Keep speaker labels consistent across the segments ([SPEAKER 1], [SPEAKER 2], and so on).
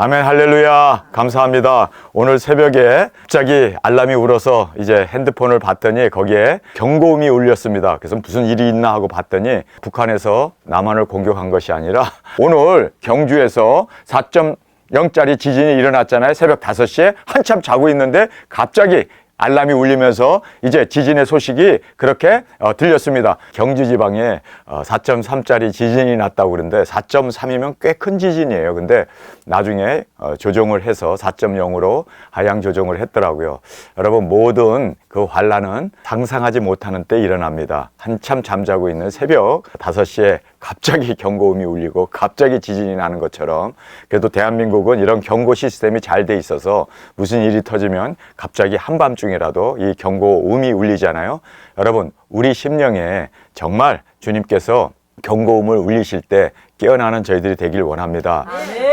[SPEAKER 1] 아멘, 할렐루야. 감사합니다. 오늘 새벽에 갑자기 알람이 울어서 이제 핸드폰을 봤더니 거기에 경고음이 울렸습니다. 그래서 무슨 일이 있나 하고 봤더니 북한에서 남한을 공격한 것이 아니라 오늘 경주에서 4.0짜리 지진이 일어났잖아요. 새벽 5시에 한참 자고 있는데 갑자기 알람이 울리면서 이제 지진의 소식이 그렇게 들렸습니다. 경주 지방에 4.3짜리 지진이 났다고 그러는데 4.3이면 꽤 큰 지진이에요. 근데 나중에 조정을 해서 4.0으로 하향 조정을 했더라고요. 여러분, 모든 그 환란은 상상하지 못하는 때 일어납니다. 한참 잠자고 있는 새벽 5시에 갑자기 경고음이 울리고 갑자기 지진이 나는 것처럼, 그래도 대한민국은 이런 경고 시스템이 잘 돼 있어서 무슨 일이 터지면 갑자기 한밤중이라도 이 경고음이 울리잖아요. 여러분, 우리 심령에 정말 주님께서 경고음을 울리실 때 깨어나는 저희들이 되길 원합니다.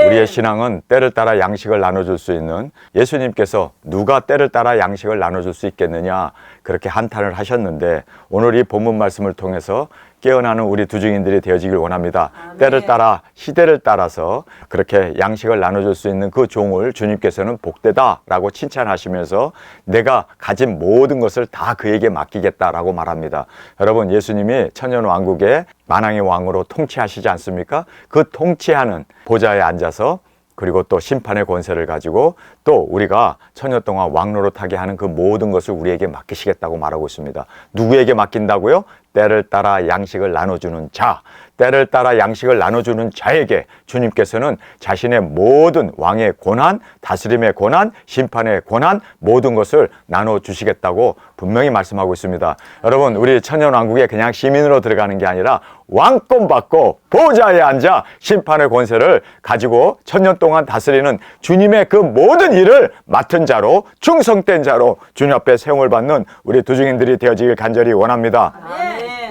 [SPEAKER 1] 우리의 신앙은 때를 따라 양식을 나눠줄 수 있는, 예수님께서 누가 때를 따라 양식을 나눠줄 수 있겠느냐 그렇게 한탄을 하셨는데, 오늘 이 본문 말씀을 통해서 깨어나는 우리 두중인들이 되어지길 원합니다. 때를 따라, 시대를 따라서 그렇게 양식을 나눠줄 수 있는 그 종을 주님께서는 복되다라고 칭찬하시면서 내가 가진 모든 것을 다 그에게 맡기겠다라고 말합니다. 여러분, 예수님이 천년왕국의 만왕의 왕으로 통치하시지 않습니까? 그 통치하는 보좌에 앉아서, 그리고 또 심판의 권세를 가지고 또 우리가 천년 동안 왕노릇하게 하는 그 모든 것을 우리에게 맡기시겠다고 말하고 있습니다. 누구에게 맡긴다고요? 때를 따라 양식을 나눠주는 자, 때를 따라 양식을 나눠주는 자에게 주님께서는 자신의 모든 왕의 권한, 다스림의 권한, 심판의 권한, 모든 것을 나눠주시겠다고 분명히 말씀하고 있습니다. 여러분, 우리 천년왕국에 그냥 시민으로 들어가는 게 아니라 왕권 받고 보좌에 앉아 심판의 권세를 가지고 천년 동안 다스리는 주님의 그 모든 일을 맡은 자로, 충성된 자로 주님 앞에 세움을 받는 우리 두중인들이 되어지길 간절히 원합니다.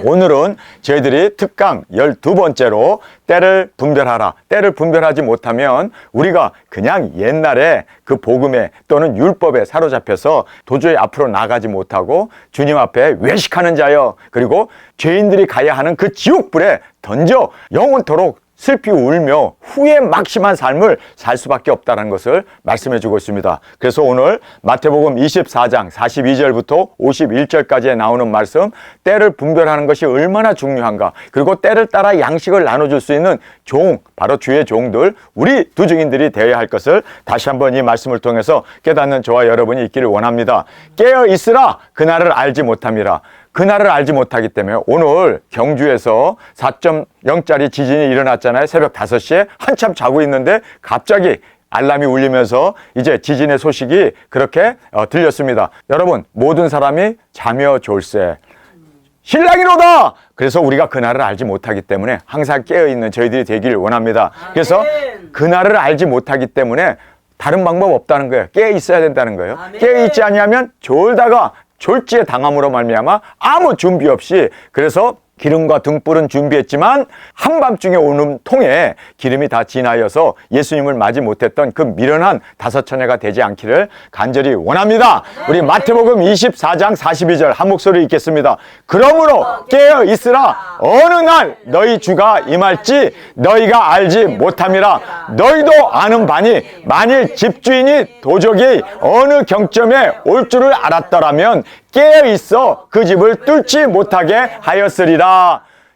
[SPEAKER 1] 오늘은 저희들이 특강 12번째로 때를 분별하라. 때를 분별하지 못하면 우리가 그냥 옛날에 그 복음에 또는 율법에 사로잡혀서 도저히 앞으로 나가지 못하고 주님 앞에 외식하는 자여, 그리고 죄인들이 가야 하는 그 지옥불에 던져 영원토록 슬피 울며 후회 막심한 삶을 살 수밖에 없다는 것을 말씀해 주고 있습니다. 그래서 오늘 마태복음 24장 42절부터 51절까지에 나오는 말씀, 때를 분별하는 것이 얼마나 중요한가, 그리고 때를 따라 양식을 나눠줄 수 있는 종, 바로 주의 종들, 우리 두중인들이 되어야 할 것을 다시 한번 이 말씀을 통해서 깨닫는 저와 여러분이 있기를 원합니다. 깨어 있으라, 그날을 알지 못함이라. 그날을 알지 못하기 때문에 오늘 경주에서 4.0짜리 지진이 일어났잖아요. 새벽 5시에 한참 자고 있는데 갑자기 알람이 울리면서 이제 지진의 소식이 그렇게 들렸습니다. 여러분, 모든 사람이 자며 졸세 신랑이로다. 그래서 우리가 그날을 알지 못하기 때문에 항상 깨어있는 저희들이 되기를 원합니다. 그래서 그날을 알지 못하기 때문에 다른 방법 없다는 거예요. 깨어 있어야 된다는 거예요. 깨어 있지 않으면 졸다가 졸지에 당함으로 말미암아 아무 준비 없이, 그래서 기름과 등불은 준비했지만 한밤중에 오는 통에 기름이 다 지나여서 예수님을 맞이 못했던 그 미련한 다섯 처녀가 되지 않기를 간절히 원합니다. 우리 마태복음 24장 42절 한 목소리 읽겠습니다. 그러므로 깨어 있으라. 어느 날 너희 주가 임할지 너희가 알지 못함이라. 너희도 아는 바니 만일 집주인이 도적이 어느 경점에 올 줄을 알았더라면 깨어 있어 그 집을 뚫지 못하게 하였으리라.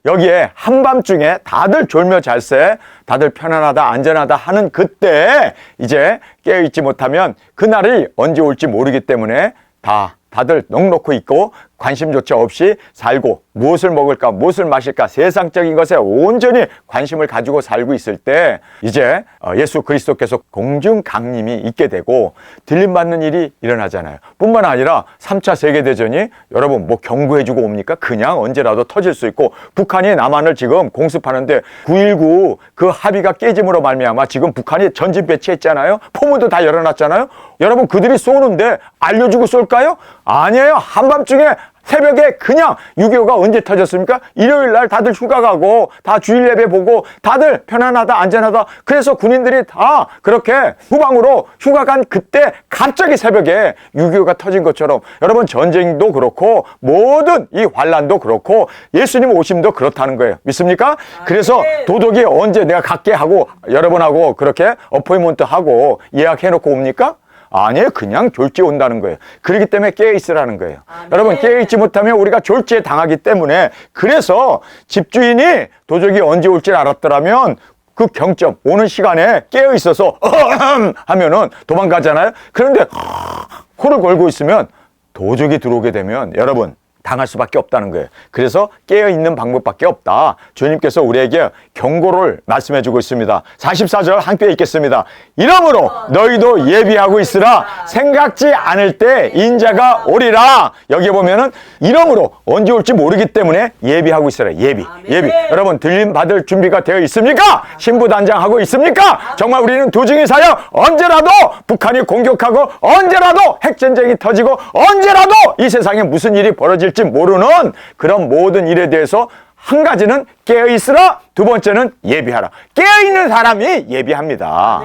[SPEAKER 1] 여기에 한밤중에 다들 졸며 잘새, 다들 편안하다 안전하다 하는 그때 이제 깨어 있지 못하면 그날이 언제 올지 모르기 때문에 다들 넋놓고 있고 관심조차 없이 살고, 무엇을 먹을까 무엇을 마실까 세상적인 것에 온전히 관심을 가지고 살고 있을 때 이제 예수 그리스도께서 공중 강림이 있게 되고 들림받는 일이 일어나잖아요. 뿐만 아니라 3차 세계대전이 여러분 뭐 경고해주고 옵니까? 그냥 언제라도 터질 수 있고, 북한이 남한을 지금 공습하는데 9.19 그 합의가 깨짐으로 말미암아 지금 북한이 전진 배치했잖아요. 포문도 다 열어놨잖아요. 여러분, 그들이 쏘는데 알려주고 쏠까요? 아니에요. 한밤중에 새벽에 그냥 6.25가 언제 터졌습니까? 일요일 날 다들 휴가 가고 다 주일 예배 보고 다들 편안하다 안전하다 그래서 군인들이 다 그렇게 후방으로 휴가 간 그때 갑자기 새벽에 6.25가 터진 것처럼 여러분 전쟁도 그렇고 모든 이 환란도 그렇고 예수님 오심도 그렇다는 거예요. 믿습니까? 그래서 도덕이 언제 내가 갈게 하고 여러분하고 그렇게 어포인먼트 하고 예약해놓고 옵니까? 아니에요. 그냥 졸지에 온다는 거예요. 그렇기 때문에 깨어있으라는 거예요. 여러분 깨어있지 못하면 우리가 졸지에 당하기 때문에 그래서 집주인이 도적이 언제 올 줄 알았더라면 그 경점 오는 시간에 깨어있어서 하면은 도망가잖아요. 그런데 코를 걸고 있으면 도적이 들어오게 되면 여러분 당할 수밖에 없다는 거예요. 그래서 깨어있는 방법밖에 없다. 주님께서 우리에게 경고를 말씀해 주고 있습니다. 44절 함께 읽겠습니다. 이러므로 너희도 예비하고 있으라. 생각지 않을 때 인자가 오리라. 여기 보면은 이러므로 언제 올지 모르기 때문에 예비하고 있으라. 예비. 여러분 들림 받을 준비가 되어 있습니까? 신부단장하고 있습니까? 정말 우리는 도중이 사여 언제라도 북한이 공격하고 언제라도 핵전쟁이 터지고 언제라도 이 세상에 무슨 일이 벌어질지 모르는 그런 모든 일에 대해서 한 가지는 깨어있으라, 두 번째는 예비하라. 깨어있는 사람이 예비합니다.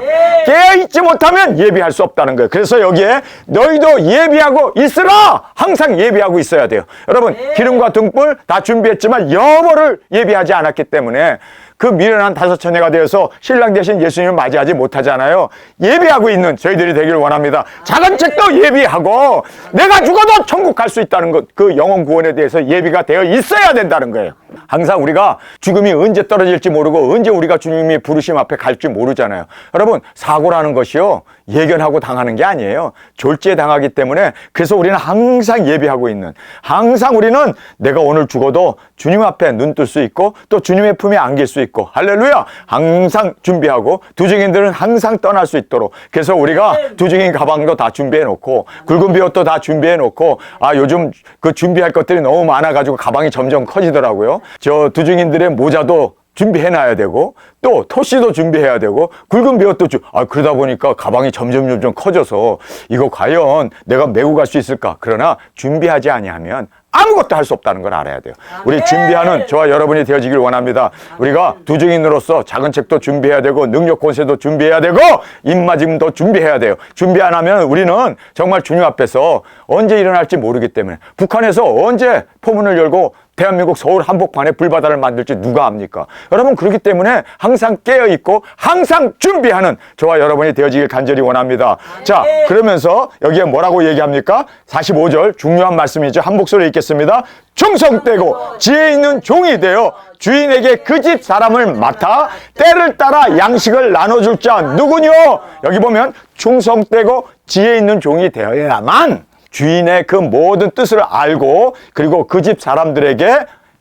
[SPEAKER 1] 깨어있지 못하면 예비할 수 없다는 거예요. 그래서 여기에 너희도 예비하고 있으라. 항상 예비하고 있어야 돼요. 여러분 기름과 등불 다 준비했지만 여보를 예비하지 않았기 때문에 그 미련한 다섯 처녀가 되어서 신랑 대신 예수님을 맞이하지 못하잖아요. 예비하고 있는 저희들이 되기를 원합니다. 작은 책도 예비하고 내가 죽어도 천국 갈 수 있다는 것, 그 영혼 구원에 대해서 예비가 되어 있어야 된다는 거예요. 항상 우리가 죽음이 언제 떨어질지 모르고 언제 우리가 주님이 부르심 앞에 갈지 모르잖아요. 여러분 사고라는 것이요 예견하고 당하는 게 아니에요. 졸지에 당하기 때문에 그래서 우리는 항상 예비하고 있는, 항상 우리는 내가 오늘 죽어도 주님 앞에 눈 뜰 수 있고 또 주님의 품에 안길 수 있고 할렐루야 항상 준비하고 두증인들은 항상 떠날 수 있도록 그래서 우리가 두증인 가방도 다 준비해 놓고 굵은 비옷도 다 준비해 놓고 요즘 그 준비할 것들이 너무 많아 가지고 가방이 점점 커지더라고요. 저 두증인들의 모자도 준비해 놔야 되고 또 토시도 준비해야 되고 굵은 비옷도 그러다 보니까 가방이 점점 커져서 이거 과연 내가 메고 갈 수 있을까? 그러나 준비하지 아니하면 아무것도 할 수 없다는 걸 알아야 돼요. 우리 준비하는 저와 여러분이 되어지길 원합니다. 우리가 두증인으로서 작은 책도 준비해야 되고 능력 권세도 준비해야 되고 입맞음도 준비해야 돼요. 준비 안 하면 우리는 정말 주님 앞에서 언제 일어날지 모르기 때문에 북한에서 언제 포문을 열고 대한민국 서울 한복판에 불바다를 만들지 누가 압니까? 여러분 그렇기 때문에 항상 깨어있고 항상 준비하는 저와 여러분이 되어지길 간절히 원합니다. 자 그러면서 여기에 뭐라고 얘기합니까? 45절 중요한 말씀이죠. 한 목소리 읽겠습니다. 충성되고 지혜 있는 종이 되어 주인에게 그 집 사람을 맡아 때를 따라 양식을 나눠줄 자 누구뇨? 여기 보면 충성되고 지혜 있는 종이 되어야만 주인의 그 모든 뜻을 알고 그리고 그 집 사람들에게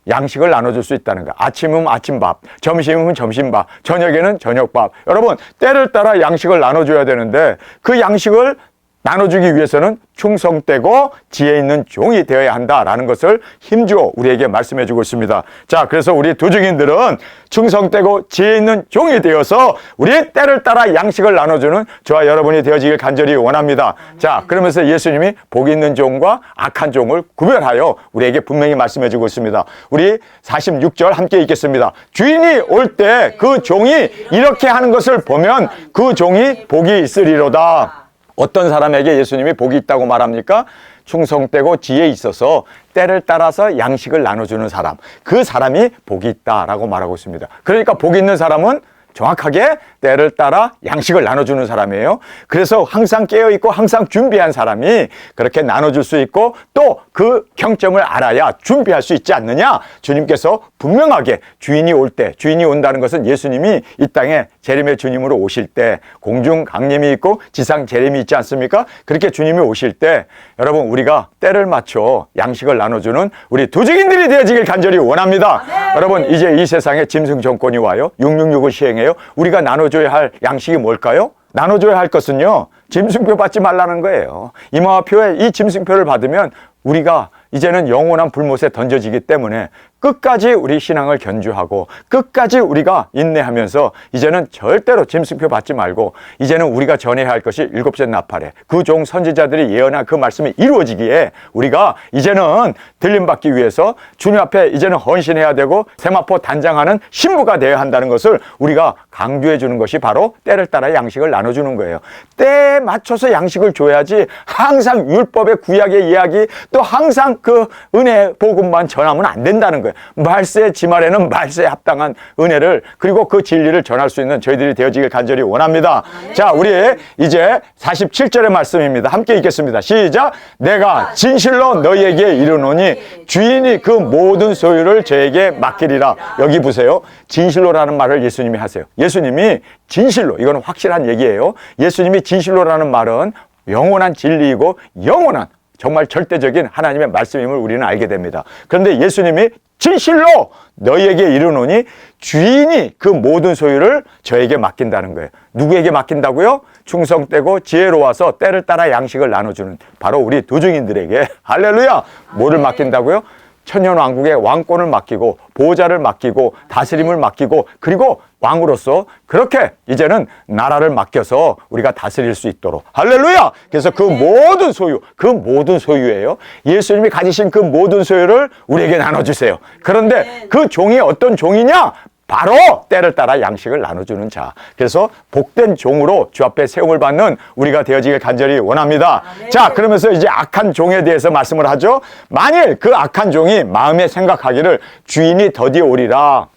[SPEAKER 1] 양식을 나눠줄 수 있다는 거야. 아침은 아침밥, 점심은 점심밥, 저녁에는 저녁밥. 여러분 때를 따라 양식을 나눠줘야 되는데 그 양식을 나눠주기 위해서는 충성되고 지혜 있는 종이 되어야 한다라는 것을 힘주어 우리에게 말씀해 주고 있습니다. 자, 그래서 우리 두증인들은 충성되고 지혜 있는 종이 되어서 우리의 때를 따라 양식을 나눠주는 저와 여러분이 되어지길 간절히 원합니다. 자, 그러면서 예수님이 복 있는 종과 악한 종을 구별하여 우리에게 분명히 말씀해 주고 있습니다. 우리 46절 함께 읽겠습니다. 주인이 올 때 그 종이 이렇게 하는 것을 보면 그 종이 복이 있으리로다. 어떤 사람에게 예수님이 복이 있다고 말합니까? 충성되고 지혜에 있어서 때를 따라서 양식을 나눠주는 사람. 그 사람이 복이 있다라고 말하고 있습니다. 그러니까 복 있는 사람은 정확하게 때를 따라 양식을 나눠주는 사람이에요. 그래서 항상 깨어있고 항상 준비한 사람이 그렇게 나눠줄 수 있고 또 그 경점을 알아야 준비할 수 있지 않느냐. 주님께서 분명하게 주인이 올 때, 주인이 온다는 것은 예수님이 이 땅에 재림의 주님으로 오실 때 공중 강림이 있고 지상 재림이 있지 않습니까? 그렇게 주님이 오실 때 여러분 우리가 때를 맞춰 양식을 나눠주는 우리 두증인들이 되어지길 간절히 원합니다. 여러분 이제 이 세상에 짐승 정권이 와요. 666을 시행해요. 우리가 나눠줘야 할 양식이 뭘까요? 나눠줘야 할 것은요. 짐승표 받지 말라는 거예요. 이마표에 이 짐승표를 받으면 우리가 이제는 영원한 불못에 던져지기 때문에 끝까지 우리 신앙을 견주하고 끝까지 우리가 인내하면서 이제는 절대로 짐승표 받지 말고 이제는 우리가 전해야 할 것이 일곱째 나팔에 그 종 선지자들이 예언한 그 말씀이 이루어지기에 우리가 이제는 들림받기 위해서 주님 앞에 이제는 헌신해야 되고 세마포 단장하는 신부가 되어야 한다는 것을 우리가 강조해 주는 것이 바로 때를 따라 양식을 나눠주는 거예요. 때에 맞춰서 양식을 줘야지 항상 율법의 구약의 이야기 또 항상 그 은혜 복음만 전하면 안 된다는 거예요. 말세의 지말에는 말세에 합당한 은혜를 그리고 그 진리를 전할 수 있는 저희들이 되어지길 간절히 원합니다. 자, 우리 이제 47절의 말씀입니다. 함께 읽겠습니다. 시작. 내가 진실로 너희에게 이르노니 주인이 그 모든 소유를 저에게 맡기리라. 여기 보세요. 진실로라는 말을 예수님이 하세요. 예수님이 진실로, 이거는 확실한 얘기예요. 예수님이 진실로라는 말은 영원한 진리이고 영원한 정말 절대적인 하나님의 말씀임을 우리는 알게 됩니다. 그런데 예수님이 진실로 너희에게 이르노니 주인이 그 모든 소유를 저에게 맡긴다는 거예요. 누구에게 맡긴다고요? 충성되고 지혜로워서 때를 따라 양식을 나눠주는 바로 우리 도중인들에게 할렐루야! 뭐를 맡긴다고요? 천년왕국의 왕권을 맡기고 보호자를 맡기고 다스림을 맡기고 그리고 왕으로서 그렇게 이제는 나라를 맡겨서 우리가 다스릴 수 있도록 할렐루야! 그래서 그 모든 소유, 그 모든 소유예요. 예수님이 가지신 그 모든 소유를 우리에게 나눠주세요. 그런데 그 종이 어떤 종이냐? 바로 때를 따라 양식을 나눠주는 자. 그래서 복된 종으로 주 앞에 세움을 받는 우리가 되어지길 간절히 원합니다. 자, 그러면서 이제 악한 종에 대해서 말씀을 하죠. 만일 그 악한 종이 마음에 생각하기를 주인이 더디 오리라.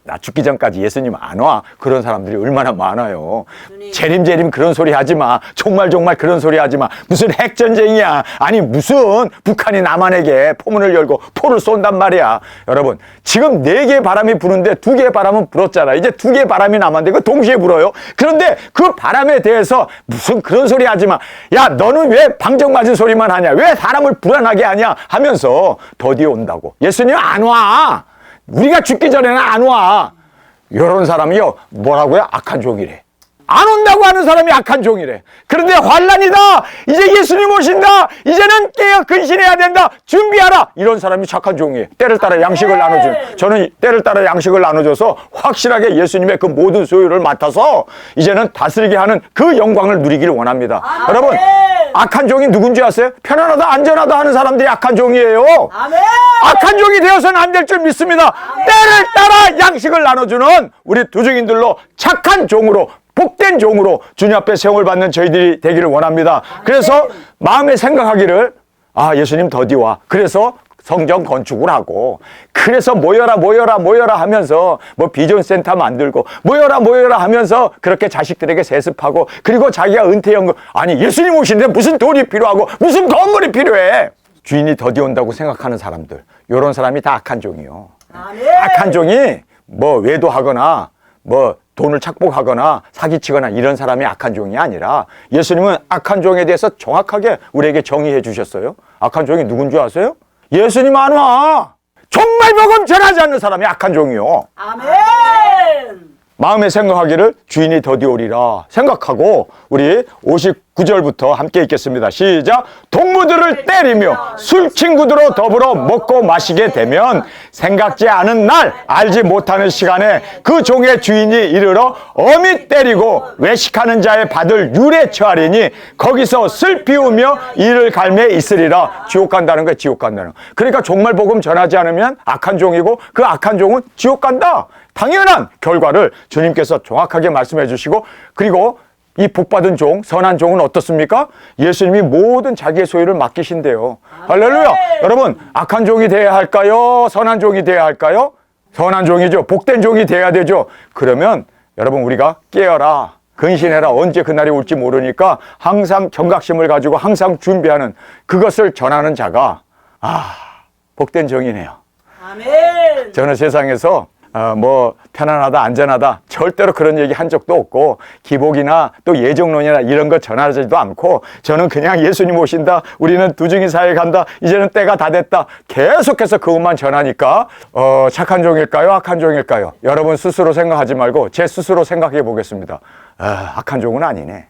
[SPEAKER 1] 나 죽기 전까지 예수님 안 와. 그런 사람들이 얼마나 많아요. 재림재림 그런 소리 하지 마. 정말 그런 소리 하지 마. 무슨 핵전쟁이야. 아니 무슨 북한이 남한에게 포문을 열고 포를 쏜단 말이야. 여러분 지금 4개의 바람이 부는데 2개의 바람은 불었잖아. 이제 2개의 바람이 남았는데 그 동시에 불어요. 그런데 그 바람에 대해서 무슨 그런 소리 하지 마. 야 너는 왜 방정 맞은 소리만 하냐. 왜 사람을 불안하게 하냐 하면서 더디 온다고. 예수님 안 와. 우리가 죽기 전에는 안 와. 이런 사람이요. 뭐라고요? 악한 종이래. 안 온다고 하는 사람이 악한 종이래. 그런데 환난이다. 이제 예수님 오신다. 이제는 깨어 근신해야 된다. 준비하라. 이런 사람이 착한 종이에요. 때를 따라 양식을 나눠주는. 저는 때를 따라 양식을 나눠줘서 확실하게 예수님의 그 모든 소유를 맡아서 이제는 다스리게 하는 그 영광을 누리기를 원합니다. 여러분 악한 종이 누군지 아세요? 편안하다 안전하다 하는 사람들이 악한 종이에요. 악한 종이 되어서는 안 될 줄 믿습니다. 때를 따라 양식을 나눠주는 우리 도중인들로 착한 종으로 복된 종으로 주님 앞에 세움을 받는 저희들이 되기를 원합니다. 그래서 마음에 생각하기를 예수님 더디 와. 그래서 성전 건축을 하고 그래서 모여라 하면서 뭐 비전센터 만들고 모여라 하면서 그렇게 자식들에게 세습하고 그리고 자기가 은퇴연금 아니 예수님 오시는데 무슨 돈이 필요하고 무슨 건물이 필요해. 주인이 더디 온다고 생각하는 사람들 이런 사람이 다 악한 종이요. 악한 종이 뭐 외도하거나 뭐 돈을 착복하거나 사기치거나 이런 사람이 악한 종이 아니라 예수님은 악한 종에 대해서 정확하게 우리에게 정의해 주셨어요. 악한 종이 누군지 아세요? 예수님 안 와. 정말 복음 전하지 않는 사람이 악한 종이요. 아멘. 마음에 생각하기를 주인이 더디 오리라 생각하고 우리 59절부터 함께 읽겠습니다. 시작. 동무들을 때리며 술 친구들로 더불어 먹고 마시게 되면 생각지 않은 날 알지 못하는 시간에 그 종의 주인이 이르러 엄히 때리고 외식하는 자의 받을 율에 처하리니 거기서 슬피우며 이를 갈매 있으리라. 지옥 간다는 거야. 지옥 간다는 거. 그러니까 정말 복음 전하지 않으면 악한 종이고 그 악한 종은 지옥 간다. 당연한 결과를 주님께서 정확하게 말씀해 주시고 그리고 이 복받은 종, 선한 종은 어떻습니까? 예수님이 모든 자기의 소유를 맡기신대요. 할렐루야! 여러분, 악한 종이 되어야 할까요? 선한 종이 되어야 할까요? 선한 종이죠. 복된 종이 되어야 되죠. 그러면 여러분 우리가 깨어라. 근신해라. 언제 그날이 올지 모르니까 항상 경각심을 가지고 항상 준비하는 그것을 전하는 자가 복된 종이네요. 아멘. 저는 세상에서 뭐 편안하다 안전하다 절대로 그런 얘기 한 적도 없고 기복이나 또 예정론이나 이런 거 전하지도 않고 저는 그냥 예수님 오신다 우리는 두중인 사회에 간다 이제는 때가 다 됐다 계속해서 그것만 전하니까 착한 종일까요 악한 종일까요? 여러분 스스로 생각하지 말고 제 스스로 생각해 보겠습니다. 악한 종은 아니네.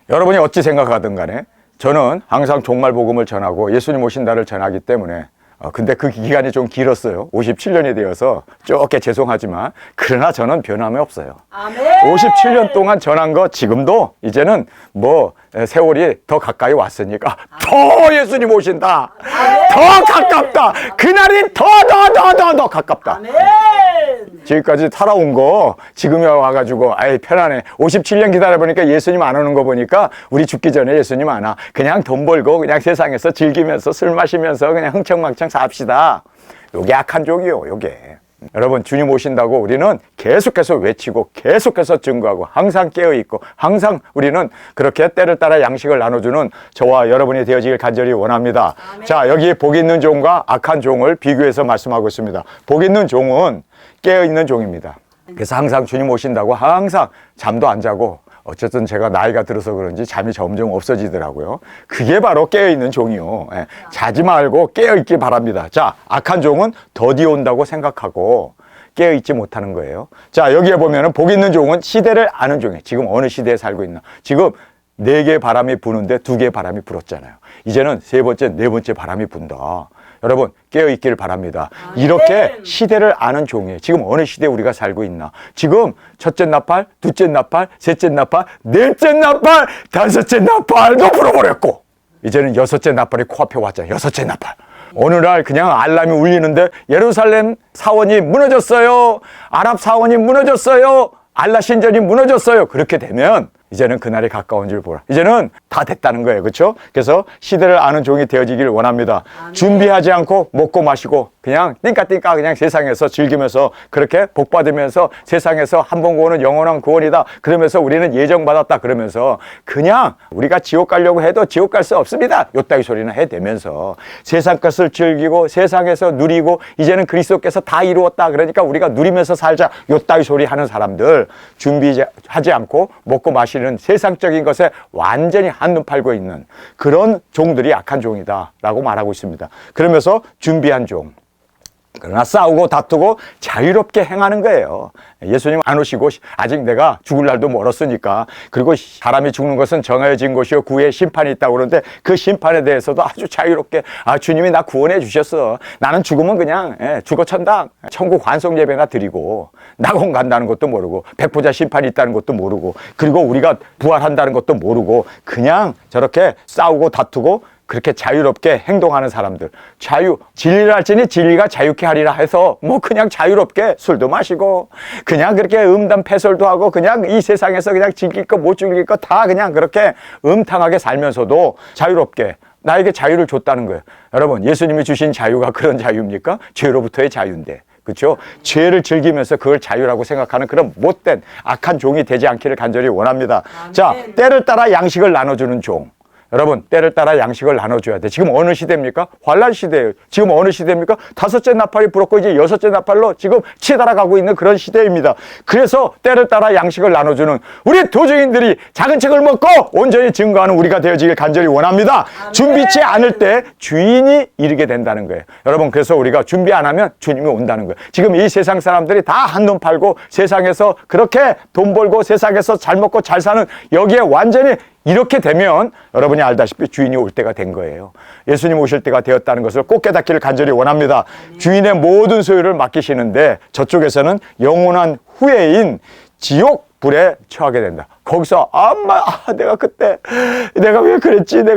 [SPEAKER 1] 여러분이 어찌 생각하든 간에 저는 항상 종말 복음을 전하고 예수님 오신다를 전하기 때문에 근데 그 기간이 좀 길었어요. 57년이 되어서 쪼개 죄송하지만 그러나 저는 변함이 없어요.
[SPEAKER 2] 아멘.
[SPEAKER 1] 57년 동안 전한 거 지금도 이제는 뭐 세월이 더 가까이 왔으니까 더 예수님 오신다. 더 가깝다. 그날이 더 가깝다.
[SPEAKER 2] 아멘.
[SPEAKER 1] 지금까지 살아온 거 지금에 와가지고 아이 편하네. 57년 기다려보니까 예수님 안 오는 거 보니까 우리 죽기 전에 예수님 안 와. 그냥 돈 벌고 그냥 세상에서 즐기면서 술 마시면서 그냥 흥청망청 삽시다. 요게 악한 종이요. 요게. 여러분 주님 오신다고 우리는 계속해서 외치고 계속해서 증거하고 항상 깨어있고 항상 우리는 그렇게 때를 따라 양식을 나눠주는 저와 여러분이 되어지길 간절히 원합니다.
[SPEAKER 2] 아멘.
[SPEAKER 1] 자, 여기 복 있는 종과 악한 종을 비교해서 말씀하고 있습니다. 복 있는 종은 깨어있는 종입니다. 그래서 항상 주님 오신다고 항상 잠도 안 자고 어쨌든 제가 나이가 들어서 그런지 잠이 점점 없어지더라고요. 그게 바로 깨어있는 종이요. 예, 자지 말고 깨어있기 바랍니다. 자, 악한 종은 더디 온다고 생각하고 깨어있지 못하는 거예요. 자, 여기에 보면은 복 있는 종은 시대를 아는 종이에요. 지금 어느 시대에 살고 있나. 지금 4개의 바람이 부는데 2개의 바람이 불었잖아요. 이제는 3번째, 4번째 바람이 분다. 여러분 깨어있기를 바랍니다. 이렇게 시대를 아는 종이에요. 지금 어느 시대에 우리가 살고 있나. 지금 첫째 나팔, 둘째 나팔, 셋째 나팔, 넷째 나팔, 다섯째 나팔도 불어버렸고 이제는 여섯째 나팔이 코앞에 왔잖아요. 여섯째 나팔. 어느 날 그냥 알람이 울리는데 예루살렘 사원이 무너졌어요. 아랍 사원이 무너졌어요. 알라 신전이 무너졌어요. 그렇게 되면 이제는 그날이 가까운 줄 보라. 이제는 다 됐다는 거예요. 그렇죠? 그래서 시대를 아는 종이 되어지길 원합니다.
[SPEAKER 2] 아멘.
[SPEAKER 1] 준비하지 않고 먹고 마시고 그냥 띵까띵까 그냥 세상에서 즐기면서 그렇게 복받으면서 세상에서 한 번 구원은 영원한 구원이다. 그러면서 우리는 예정받았다. 그러면서 그냥 우리가 지옥 가려고 해도 지옥 갈 수 없습니다. 요따위 소리나 해대면서 세상 것을 즐기고 세상에서 누리고 이제는 그리스도께서 다 이루었다. 그러니까 우리가 누리면서 살자. 요따위 소리 하는 사람들 준비하지 않고 먹고 마시는 세상적인 것에 완전히 한눈 팔고 있는 그런 종들이 악한 종이다 라고 말하고 있습니다. 그러면서 준비한 종, 그러나 싸우고 다투고 자유롭게 행하는 거예요. 예수님 안 오시고 아직 내가 죽을 날도 멀었으니까. 그리고 사람이 죽는 것은 정해진 것이요 구의 심판이 있다고 그러는데 그 심판에 대해서도 아주 자유롭게 주님이 나 구원해 주셨어. 나는 죽으면 그냥 죽어 천당 천국 환송 예배나 드리고 낙원 간다는 것도 모르고 백보자 심판이 있다는 것도 모르고 그리고 우리가 부활한다는 것도 모르고 그냥 저렇게 싸우고 다투고 그렇게 자유롭게 행동하는 사람들. 자유, 진리를 할지니 진리가 자유케 하리라 해서 뭐 그냥 자유롭게 술도 마시고 그냥 그렇게 음담 패설도 하고 그냥 이 세상에서 그냥 즐길 거 못 즐길 거 다 그냥 그렇게 음탕하게 살면서도 자유롭게 나에게 자유를 줬다는 거예요. 여러분, 예수님이 주신 자유가 그런 자유입니까? 죄로부터의 자유인데. 그렇죠? 죄를 즐기면서 그걸 자유라고 생각하는 그런 못된 악한 종이 되지 않기를 간절히 원합니다.
[SPEAKER 2] 아멘.
[SPEAKER 1] 자, 때를 따라 양식을 나눠주는 종. 여러분 때를 따라 양식을 나눠줘야 돼. 지금 어느 시대입니까? 환란 시대예요. 지금 어느 시대입니까? 다섯째 나팔이 불었고 이제 여섯째 나팔로 지금 치달아가고 있는 그런 시대입니다. 그래서 때를 따라 양식을 나눠주는 우리 도주인들이 작은 책을 먹고 온전히 증거하는 우리가 되어지길 간절히 원합니다.
[SPEAKER 2] 아멘.
[SPEAKER 1] 준비치 않을 때 주인이 이르게 된다는 거예요. 여러분 그래서 우리가 준비 안 하면 주님이 온다는 거예요. 지금 이 세상 사람들이 다 한눈 팔고 세상에서 그렇게 돈 벌고 세상에서 잘 먹고 잘 사는 여기에 완전히 이렇게 되면 여러분이 알다시피 주인이 올 때가 된 거예요. 예수님 오실 때가 되었다는 것을 꼭 깨닫기를 간절히 원합니다. 주인의 모든 소유를 맡기시는데 저쪽에서는 영원한 후회인 지옥 불에 처하게 된다. 거기서 내가 그때 내가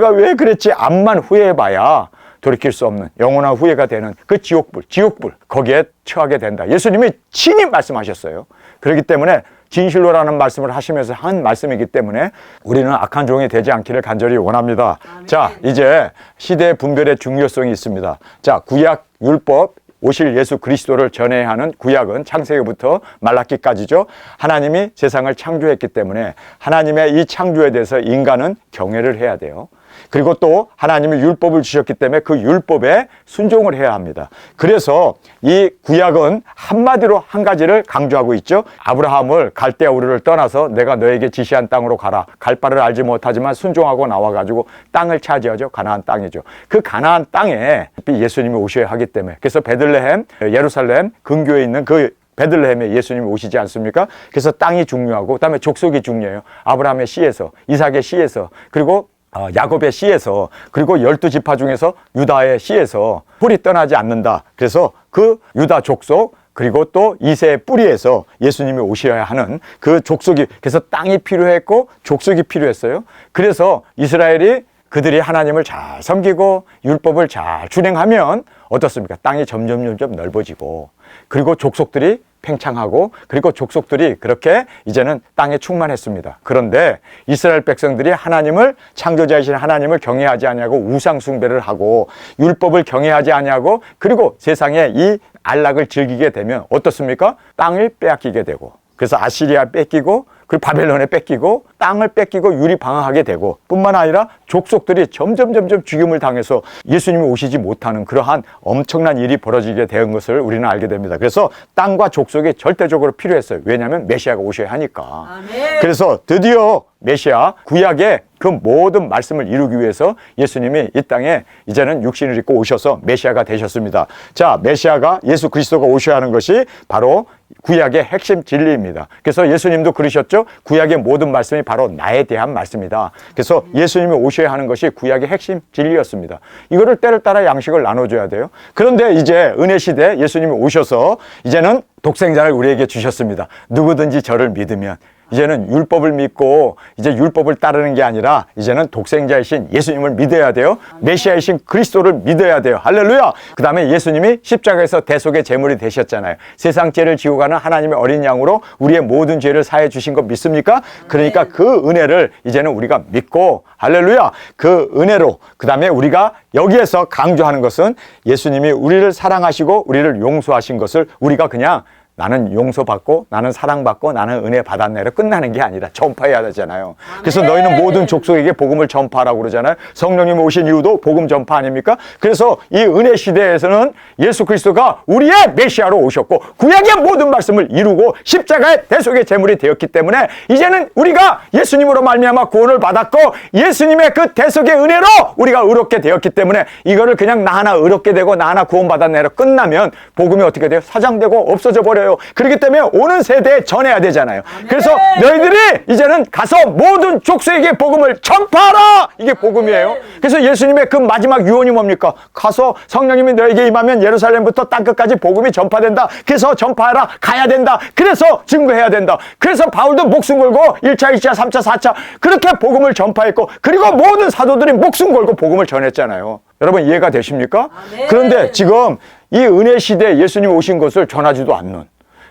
[SPEAKER 1] 왜 그랬지 암만 후회해봐야 돌이킬 수 없는 영원한 후회가 되는 그 지옥불 거기에 처하게 된다. 예수님이 친히 말씀하셨어요. 그렇기 때문에 진실로라는 말씀을 하시면서 한 말씀이기 때문에 우리는 악한 종이 되지 않기를 간절히 원합니다.
[SPEAKER 2] 아멘.
[SPEAKER 1] 자, 이제 시대 분별의 중요성이 있습니다. 자, 구약 율법 오실 예수 그리스도를 전해야 하는 구약은 창세기부터 말라기까지죠. 하나님이 세상을 창조했기 때문에 하나님의 이 창조에 대해서 인간은 경외를 해야 돼요. 그리고 또 하나님이 율법을 주셨기 때문에 그 율법에 순종을 해야 합니다. 그래서 이 구약은 한마디로 한 가지를 강조하고 있죠. 아브라함을 갈대아 우르를 떠나서 내가 너에게 지시한 땅으로 가라. 갈 바를 알지 못하지만 순종하고 나와가지고 땅을 차지하죠. 가나안 땅이죠. 그 가나안 땅에 예수님이 오셔야 하기 때문에 그래서 베들레헴, 예루살렘 근교에 있는 그 베들레헴에 예수님이 오시지 않습니까? 그래서 땅이 중요하고 그다음에 족속이 중요해요. 아브라함의 씨에서, 이삭의 씨에서, 그리고 야곱의 씨에서, 그리고 12지파 중에서 유다의 씨에서 뿔이 떠나지 않는다. 그래서 그 유다 족속, 그리고 또 이새의 뿌리에서 예수님이 오셔야 하는 그 족속이, 그래서 땅이 필요했고 족속이 필요했어요. 그래서 이스라엘이 그들이 하나님을 잘 섬기고 율법을 잘 준행하면 어떻습니까? 땅이 점점 넓어지고, 그리고 족속들이 팽창하고, 그리고 족속들이 그렇게 이제는 땅에 충만했습니다. 그런데 이스라엘 백성들이 하나님을, 창조자이신 하나님을 경외하지 아니하고 우상 숭배를 하고 율법을 경외하지 아니하고, 그리고 세상에 이 안락을 즐기게 되면 어떻습니까? 땅을 빼앗기게 되고, 그래서 아시리아 뺏기고, 그리고 바벨론에 뺏기고, 땅을 뺏기고 유리방황하게 되고, 뿐만 아니라 족속들이 점점 죽임을 당해서 예수님이 오시지 못하는 그러한 엄청난 일이 벌어지게 된 것을 우리는 알게 됩니다. 그래서 땅과 족속이 절대적으로 필요했어요. 왜냐하면 메시아가 오셔야 하니까. 아멘. 그래서 드디어 메시아, 구약의 그 모든 말씀을 이루기 위해서 예수님이 이 땅에 이제는 육신을 입고 오셔서 메시아가 되셨습니다. 자, 메시아가, 예수 그리스도가 오셔야 하는 것이 바로 구약의 핵심 진리입니다. 그래서 예수님도 그러셨죠. 구약의 모든 말씀이 바로 나에 대한 말씀이다. 그래서 예수님이 오셔야 하는 것이 구약의 핵심 진리였습니다. 이거를 때를 따라 양식을 나눠줘야 돼요. 그런데 이제 은혜 시대 예수님이 오셔서 이제는 독생자를 우리에게 주셨습니다. 누구든지 저를 믿으면, 이제는 율법을 믿고 이제 율법을 따르는 게 아니라 이제는 독생자이신 예수님을 믿어야 돼요. 메시아이신 그리스도를 믿어야 돼요. 할렐루야. 그 다음에 예수님이 십자가에서 대속의 제물이 되셨잖아요. 세상 죄를 지고 가는 하나님의 어린 양으로 우리의 모든 죄를 사해 주신 거 믿습니까? 그러니까 그 은혜를 이제는 우리가 믿고, 할렐루야, 그 은혜로, 그 다음에 우리가 여기에서 강조하는 것은 예수님이 우리를 사랑하시고 우리를 용서하신 것을 우리가 그냥 나는 용서받고 나는 사랑받고 나는 은혜 받았네로 끝나는 게 아니라 전파해야 되잖아요. 그래서 너희는 모든 족속에게 복음을 전파하라고 그러잖아요. 성령님 오신 이유도 복음 전파 아닙니까? 그래서 이 은혜 시대에서는 예수 그리스도가 우리의 메시아로 오셨고 구약의 모든 말씀을 이루고 십자가의 대속의 제물이 되었기 때문에 이제는 우리가 예수님으로 말미암아 구원을 받았고 예수님의 그 대속의 은혜로 우리가 의롭게 되었기 때문에 이거를 그냥 나 하나 의롭게 되고 나 하나 구원받았네로 끝나면 복음이 어떻게 돼요? 사장되고 없어져 버려요. 그렇기 때문에 오는 세대에 전해야 되잖아요. 그래서 너희들이 이제는 가서 모든 족속에게 복음을 전파하라! 이게 복음이에요. 그래서 예수님의 그 마지막 유언이 뭡니까? 가서 성령님이 너에게 임하면 예루살렘부터 땅끝까지 복음이 전파된다. 그래서 전파하라. 가야 된다. 그래서 증거해야 된다. 그래서 바울도 목숨 걸고 1차, 2차, 3차, 4차 그렇게 복음을 전파했고, 그리고 모든 사도들이 목숨 걸고 복음을 전했잖아요. 여러분 이해가 되십니까? 그런데 지금 이 은혜 시대에 예수님 오신 것을 전하지도 않는,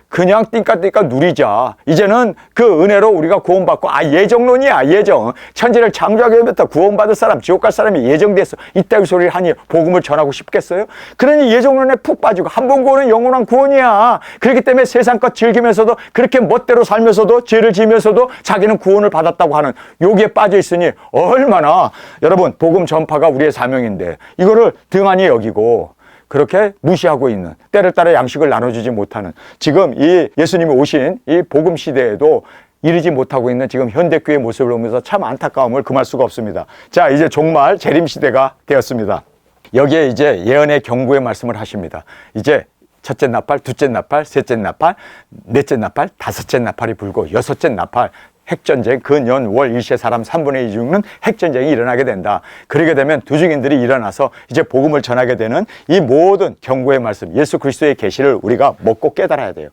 [SPEAKER 1] 그냥 띵까띵까 누리자. 이제는 그 은혜로 우리가 구원받고, 예정론이야, 예정. 천지를 창조하기부터 구원받을 사람, 지옥 갈 사람이 예정됐어. 이따위 소리를 하니 복음을 전하고 싶겠어요? 그러니 예정론에 푹 빠지고 한 번 구원은 영원한 구원이야. 그렇기 때문에 세상 것 즐기면서도 그렇게 멋대로 살면서도 죄를 지으면서도 자기는 구원을 받았다고 하는 여기에 빠져 있으니 얼마나, 여러분 복음 전파가 우리의 사명인데 이거를 등한히 여기고 그렇게 무시하고 있는, 때를 따라 양식을 나눠주지 못하는, 지금 이 예수님이 오신 이 복음 시대에도 이르지 못하고 있는 지금 현대교회의 모습을 보면서 참 안타까움을 금할 수가 없습니다. 자, 이제 종말 재림 시대가 되었습니다. 여기에 이제 예언의 경고의 말씀을 하십니다. 이제 첫째 나팔, 둘째 나팔, 셋째 나팔, 넷째 나팔, 다섯째 나팔이 불고 여섯째 나팔, 핵전쟁, 근연, 월, 일세, 사람 3분의 2 죽는 핵전쟁이 일어나게 된다. 그러게 되면 두 증인들이 일어나서 이제 복음을 전하게 되는 이 모든 경고의 말씀, 예수 그리스도의 계시를 우리가 먹고 깨달아야 돼요.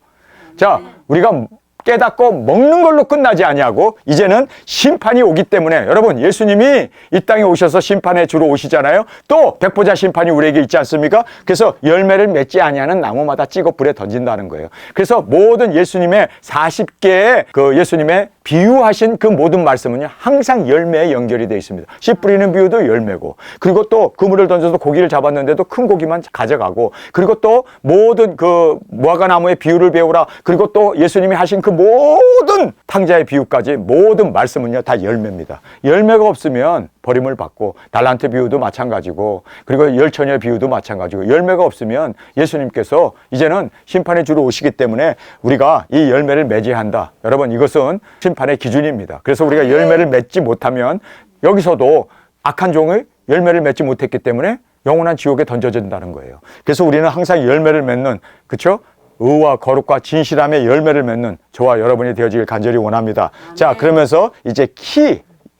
[SPEAKER 1] 자, 우리가 깨닫고 먹는 걸로 끝나지 아니하고 이제는 심판이 오기 때문에, 여러분 예수님이 이 땅에 오셔서 심판에 주로 오시잖아요. 또 백보자 심판이 우리에게 있지 않습니까? 그래서 열매를 맺지 아니하는 나무마다 찍어 불에 던진다는 거예요. 그래서 모든 예수님의 40개의 그 예수님의 비유하신 그 모든 말씀은요 항상 열매에 연결이 되어 있습니다. 씨 뿌리는 비유도 열매고, 그리고 또 그물을 던져서 고기를 잡았는데도 큰 고기만 가져가고, 그리고 또 모든 그 무화과나무의 비유를 배우라, 그리고 또 예수님이 하신 그 모든 탕자의 비유까지 모든 말씀은요 다 열매입니다. 열매가 없으면 버림을 받고, 달란트 비유도 마찬가지고, 그리고 열처녀 비유도 마찬가지고, 열매가 없으면 예수님께서 이제는 심판의 주로 오시기 때문에 우리가 이 열매를 맺어야 한다. 여러분 이것은 심판의 기준입니다. 그래서 우리가 열매를 맺지 못하면 여기서도 악한 종의 열매를 맺지 못했기 때문에 영원한 지옥에 던져진다는 거예요. 그래서 우리는 항상 열매를 맺는, 그렇죠? 의와 거룩과 진실함의 열매를 맺는 저와 여러분이 되어지길 간절히 원합니다. 자, 그러면서 이제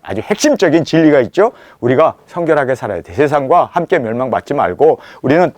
[SPEAKER 1] 아주 핵심적인 진리가 있죠. 우리가 성결하게 살아야 돼. 세상과 함께 멸망받지 말고 우리는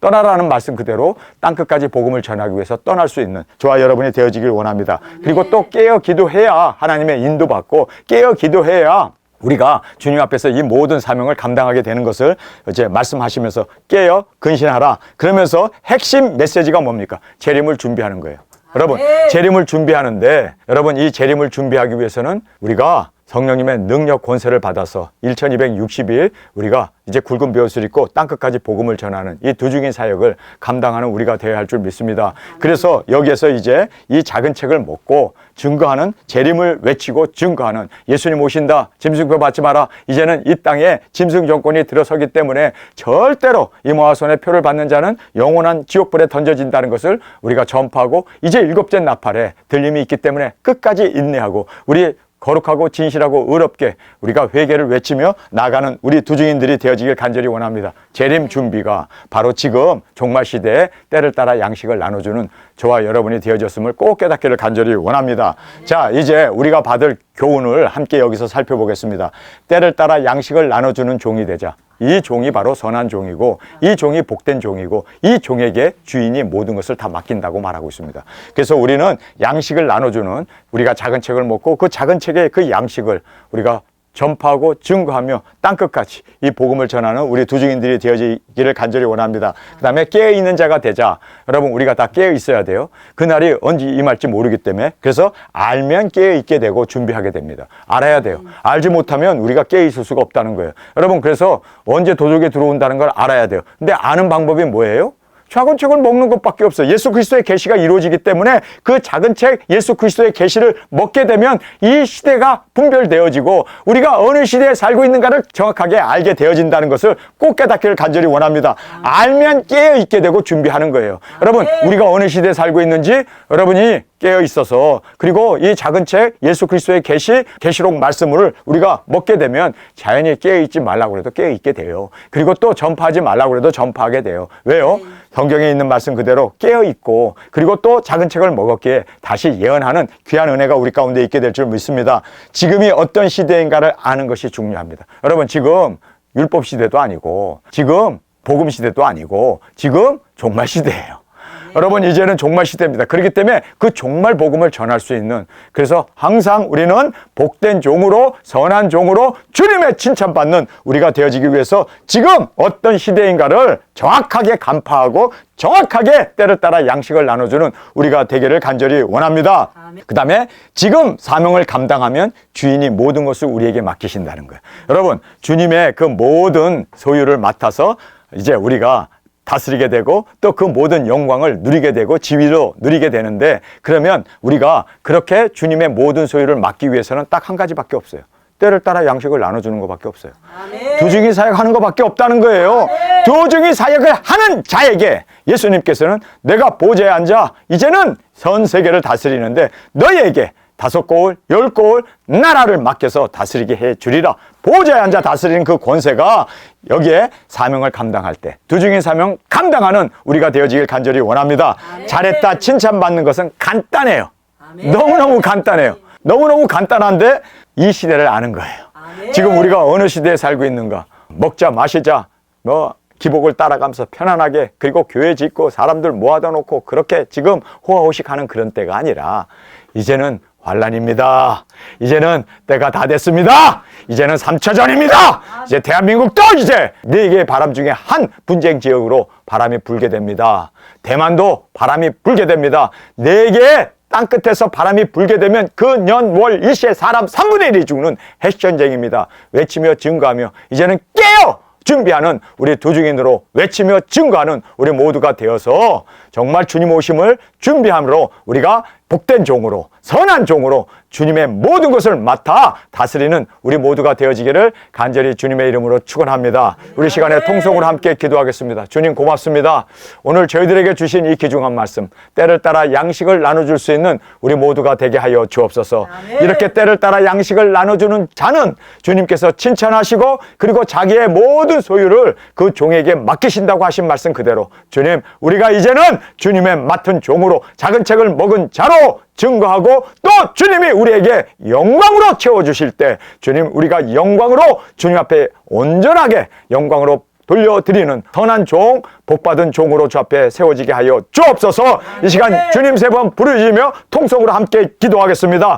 [SPEAKER 1] 떠나라는 말씀 그대로 땅끝까지 복음을 전하기 위해서 떠날 수 있는 저와 여러분이 되어지길 원합니다. 그리고 또 깨어 기도해야 하나님의 인도받고 깨어 기도해야 우리가 주님 앞에서 이 모든 사명을 감당하게 되는 것을 이제 말씀하시면서 깨어 근신하라. 그러면서 핵심 메시지가 뭡니까? 재림을 준비하는 거예요. 여러분, 재림을 준비하는데 여러분 이 재림을 준비하기 위해서는 우리가 성령님의 능력 권세를 받아서 1260일 우리가 이제 굵은 벼옷을 입고 땅끝까지 복음을 전하는 이 두중인 사역을 감당하는 우리가 되어야 할 줄 믿습니다. 그래서 여기에서 이제 이 작은 책을 먹고 증거하는 재림을 외치고 증거하는 예수님 오신다. 짐승표 받지 마라. 이제는 이 땅에 짐승 정권이 들어서기 때문에 절대로 이 모아손의 표를 받는 자는 영원한 지옥불에 던져진다는 것을 우리가 전파하고 이제 7째 나팔에 들림이 있기 때문에 끝까지 인내하고 우리 거룩하고 진실하고 의롭게 우리가 회개를 외치며 나가는 우리 두중인들이 되어지길 간절히 원합니다. 재림 준비가 바로 지금 종말 시대에 때를 따라 양식을 나눠주는 저와 여러분이 되어졌음을 꼭 깨닫기를 간절히 원합니다. 자, 이제 우리가 받을 교훈을 함께 여기서 살펴보겠습니다. 때를 따라 양식을 나눠주는 종이 되자. 이 종이 바로 선한 종이고 이 종이 복된 종이고 이 종에게 주인이 모든 것을 다 맡긴다고 말하고 있습니다. 그래서 우리는 양식을 나눠주는 우리가 작은 책을 먹고 그 작은 책의 그 양식을 우리가 전파하고 증거하며 땅끝까지 이 복음을 전하는 우리 두중인들이 되어지기를 간절히 원합니다. 그 다음에 깨어있는 자가 되자. 여러분 우리가 다 깨어있어야 돼요. 그날이 언제 임할지 모르기 때문에 그래서 알면 깨어있게 되고 준비하게 됩니다. 알아야 돼요. 알지 못하면 우리가 깨어있을 수가 없다는 거예요. 여러분 그래서 언제 도둑이 들어온다는 걸 알아야 돼요. 근데 아는 방법이 뭐예요? 작은 책을 먹는 것밖에 없어요. 예수 그리스도의 계시가 이루어지기 때문에 그 작은 책 예수 그리스도의 계시를 먹게 되면 이 시대가 분별되어지고 우리가 어느 시대에 살고 있는가를 정확하게 알게 되어진다는 것을 꼭 깨닫기를 간절히 원합니다. 알면 깨어있게 되고 준비하는 거예요. 여러분 우리가 어느 시대에 살고 있는지 여러분이 깨어 있어서 그리고 이 작은 책 예수 그리스도의 계시록 말씀을 우리가 먹게 되면 자연히 깨어 있지 말라고 해도 깨어 있게 돼요. 그리고 또 전파하지 말라고 해도 전파하게 돼요. 왜요? 성경에 있는 말씀 그대로 깨어 있고 그리고 또 작은 책을 먹었기에 다시 예언하는 귀한 은혜가 우리 가운데 있게 될 줄 믿습니다. 지금이 어떤 시대인가를 아는 것이 중요합니다. 여러분 지금 율법 시대도 아니고 지금 복음 시대도 아니고 지금 종말 시대예요. 여러분 이제는 종말 시대입니다. 그렇기 때문에 그 종말 복음을 전할 수 있는 그래서 항상 우리는 복된 종으로 선한 종으로 주님의 칭찬받는 우리가 되어지기 위해서 지금 어떤 시대인가를 정확하게 간파하고 정확하게 때를 따라 양식을 나눠주는 우리가 되기를 간절히 원합니다. 그 다음에 지금 사명을 감당하면 주인이 모든 것을 우리에게 맡기신다는 거예요. 여러분 주님의 그 모든 소유를 맡아서 이제 우리가 다스리게 되고 또 그 모든 영광을 누리게 되고 지위로 누리게 되는데 그러면 우리가 그렇게 주님의 모든 소유를 맡기 위해서는 딱 한 가지밖에 없어요. 때를 따라 양식을 나눠주는 것밖에 없어요. 두중이 사역하는 것밖에 없다는 거예요. 두중이 사역을 하는 자에게 예수님께서는 내가 보좌에 앉아 이제는 전 세계를 다스리는데 너희에게 5고을, 10고을 나라를 맡겨서 다스리게 해 주리라. 보좌에 앉아 다스리는 그 권세가 여기에 사명을 감당할 때 두중인 사명 감당하는 우리가 되어지길 간절히 원합니다. 잘했다 칭찬받는 것은 간단해요. 너무너무 간단해요. 너무너무 간단한데 이 시대를 아는 거예요. 지금 우리가 어느 시대에 살고 있는가. 먹자 마시자 기복을 따라가면서 편안하게 그리고 교회 짓고 사람들 모아다 놓고 그렇게 지금 호화호식하는 그런 때가 아니라 이제는 환란입니다. 이제는 때가 다 됐습니다. 이제는 3차전입니다. 이제 대한민국도 이제 4개의 바람 중에 한 분쟁 지역으로 바람이 불게 됩니다. 대만도 바람이 불게 됩니다. 4개의 땅끝에서 바람이 불게 되면 그 년, 월, 일시에 사람 3분의 1이 죽는 핵전쟁입니다. 외치며 증거하며 이제는 깨어! 준비하는 우리 두중인으로 외치며 증거하는 우리 모두가 되어서 정말 주님 오심을 준비함으로 우리가 복된 종으로 선한 종으로 주님의 모든 것을 맡아 다스리는 우리 모두가 되어지기를 간절히 주님의 이름으로 축원합니다. 우리 시간에 통성으로 함께 기도하겠습니다. 주님 고맙습니다. 오늘 저희들에게 주신 이 귀중한 말씀 때를 따라 양식을 나눠줄 수 있는 우리 모두가 되게 하여 주옵소서. 이렇게 때를 따라 양식을 나눠주는 자는 주님께서 칭찬하시고 그리고 자기의 모든 소유를 그 종에게 맡기신다고 하신 말씀 그대로 주님 우리가 이제는 주님의 맡은 종으로 작은 책을 먹은 자로 증거하고 또 주님이 우리에게 영광으로 채워주실 때 주님 우리가 영광으로 주님 앞에 온전하게 영광으로 돌려드리는 선한 종, 복받은 종으로 주 앞에 세워지게 하여 주옵소서. 이 시간 주님 세 번 부르짖으며 통성으로 함께 기도하겠습니다.